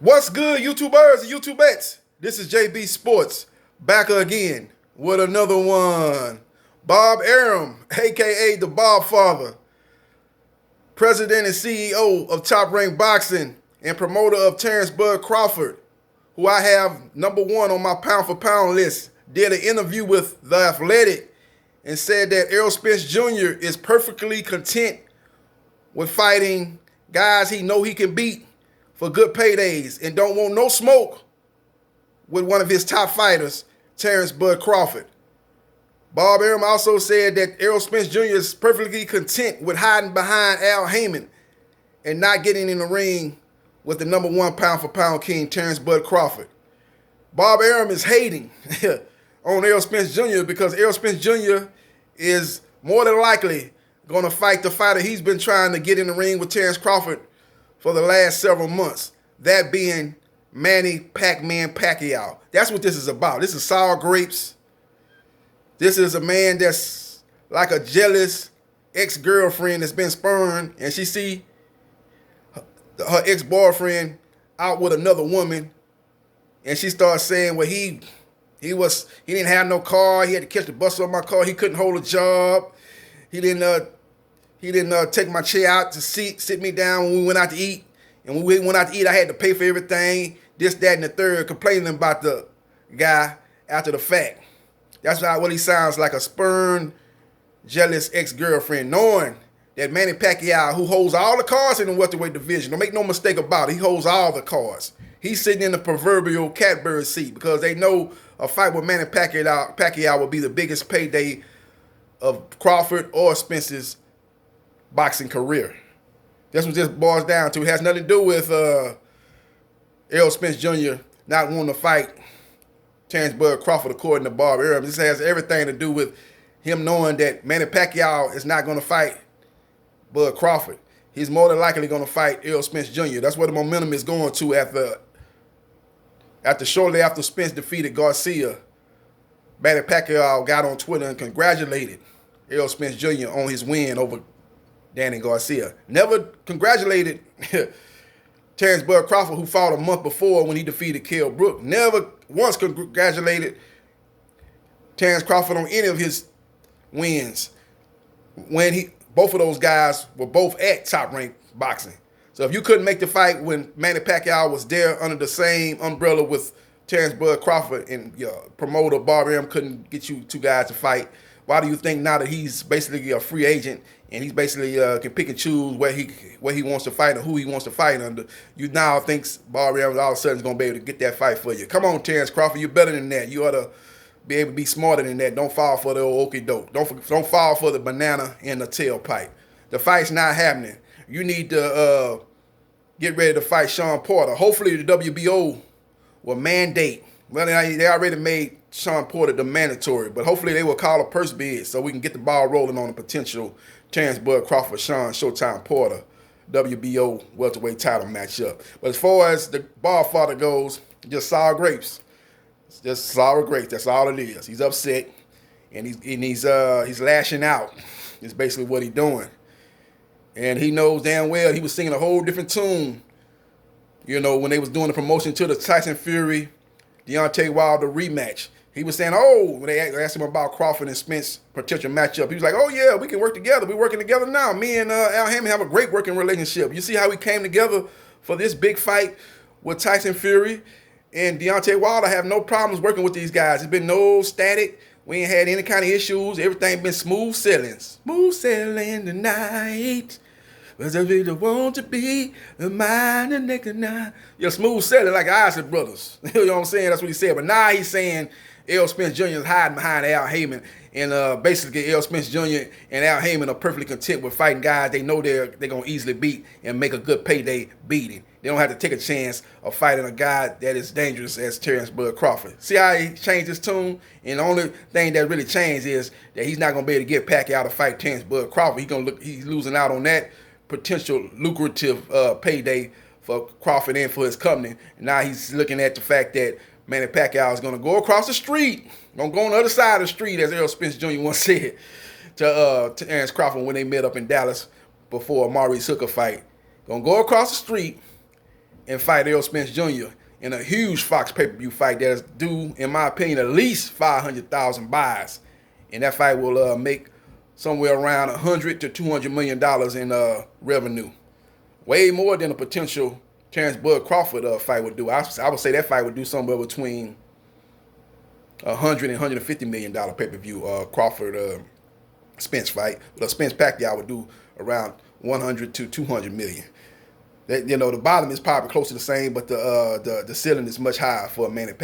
What's good, YouTubers and YouTubettes? This is JBsports back again with another one. Bob Arum, aka the Bob Father, President and CEO of Top Rank Boxing and promoter of Terrence Bud Crawford, who I have number one on my pound for pound list, did an interview with The Athletic and said that Errol Spence Jr. is perfectly content with fighting guys he know he can beat for good paydays and don't want no smoke with one of his top fighters, Terrence Bud Crawford. Bob Arum also said that Errol Spence Jr. is perfectly content with hiding behind Al Heyman and not getting in the ring with the number one pound for pound king, Terrence Bud Crawford. Bob Arum is hating on Errol Spence Jr. because Errol Spence Jr. is more than likely going to fight the fighter he's been trying to get in the ring with Terrence Crawford for the last several months, that being Manny Pac-Man Pacquiao. That's what this is about. This is sour grapes. This is a man that's like a jealous ex-girlfriend that's been spurned, and she see her ex-boyfriend out with another woman, and she starts saying, well, he didn't have no car. He had to catch the bus on my car. He couldn't hold a job. He didn't take my chair out to sit me down when we went out to eat. And when we went out to eat, I had to pay for everything, this, that, and the third, complaining about the guy after the fact. That's what he sounds like, a spurned, jealous ex-girlfriend, knowing that Manny Pacquiao, who holds all the cards in the welterweight division, don't make no mistake about it, he holds all the cards. He's sitting in the proverbial catbird seat because they know a fight with Manny Pacquiao will be the biggest payday of Crawford or Spence's boxing career. That's what this boils down to. It has nothing to do with Errol Spence Jr. not wanting to fight Terrence Bud Crawford, according to Bob Arum. This has everything to do with him knowing that Manny Pacquiao is not going to fight Bud Crawford. He's more than likely going to fight Errol Spence Jr. That's where the momentum is going to after shortly after Spence defeated Garcia. Manny Pacquiao got on Twitter and congratulated Errol Spence Jr. on his win over Danny Garcia. Never congratulated Terrence Bud Crawford, who fought a month before when he defeated Kell Brook. Never once congratulated Terrence Crawford on any of his wins when both of those guys were both at Top Rank Boxing. So if you couldn't make the fight when Manny Pacquiao was there under the same umbrella with Terrence Bud Crawford and your promoter Bob Arum couldn't get you two guys to fight, why do you think now that he's basically a free agent and he's basically can pick and choose where he wants to fight and who he wants to fight under, you now think Bob Arum all of a sudden is going to be able to get that fight for you? Come on, Terrence Crawford, you're better than that. You ought to be able to be smarter than that. Don't fall for the old okie doke. Don't fall for the banana in the tailpipe. The fight's not happening. You need to get ready to fight Sean Porter. Hopefully the WBO will mandate. Well, they already made Sean Porter the mandatory, but hopefully they will call a purse bid so we can get the ball rolling on a potential Terrence Bud Crawford, Sean Showtime Porter WBO welterweight title matchup. But as far as the ball father goes, just sour grapes. It's just sour grapes. That's all it is. He's upset, and he's lashing out. Is basically what he's doing, and he knows damn well he was singing a whole different tune. You know, when they was doing the promotion to the Tyson Fury, Deontay Wilder rematch. He was saying, when they asked him about Crawford and Spence potential matchup, he was like, oh yeah, we can work together. We're working together now. Me and Al Heyman have a great working relationship. You see how we came together for this big fight with Tyson Fury and Deontay Wilder. I have no problems working with these guys. It's been no static. We ain't had any kind of issues. Everything been smooth sailing. Smooth sailing tonight. Because I really want to be the mind and neck and night. You're smooth sailing like Isaac Brothers. You know what I'm saying? That's what he said. But now he's saying Errol Spence Jr. is hiding behind Al Heyman. And basically Errol Spence Jr. and Al Heyman are perfectly content with fighting guys they know they're going to easily beat and make a good payday beating. They don't have to take a chance of fighting a guy that is dangerous as Terrence Bud Crawford. See how he changed his tune? And the only thing that really changed is that he's not going to be able to get Pacquiao to fight Terrence Bud Crawford. He's losing out on that potential lucrative payday for Crawford and for his company. And now he's looking at the fact that Manny Pacquiao is going to go across the street, going to go on the other side of the street, as Errol Spence Jr. once said to Terrence Crawford when they met up in Dallas before a Maurice Hooker fight. Going to go across the street and fight Errol Spence Jr. in a huge Fox pay-per-view fight that is due, in my opinion, at least 500,000 buys. And that fight will make somewhere around $100 to $200 million in revenue. Way more than a potential Terrence Bud Crawford fight would do. I would say that fight would do somewhere between $100 and $150 million pay-per-view Crawford Spence fight. The Spence Pacquiao would do around 100 to 200 million. That, the bottom is probably close to the same, but the ceiling is much higher for a Manny Pacquiao.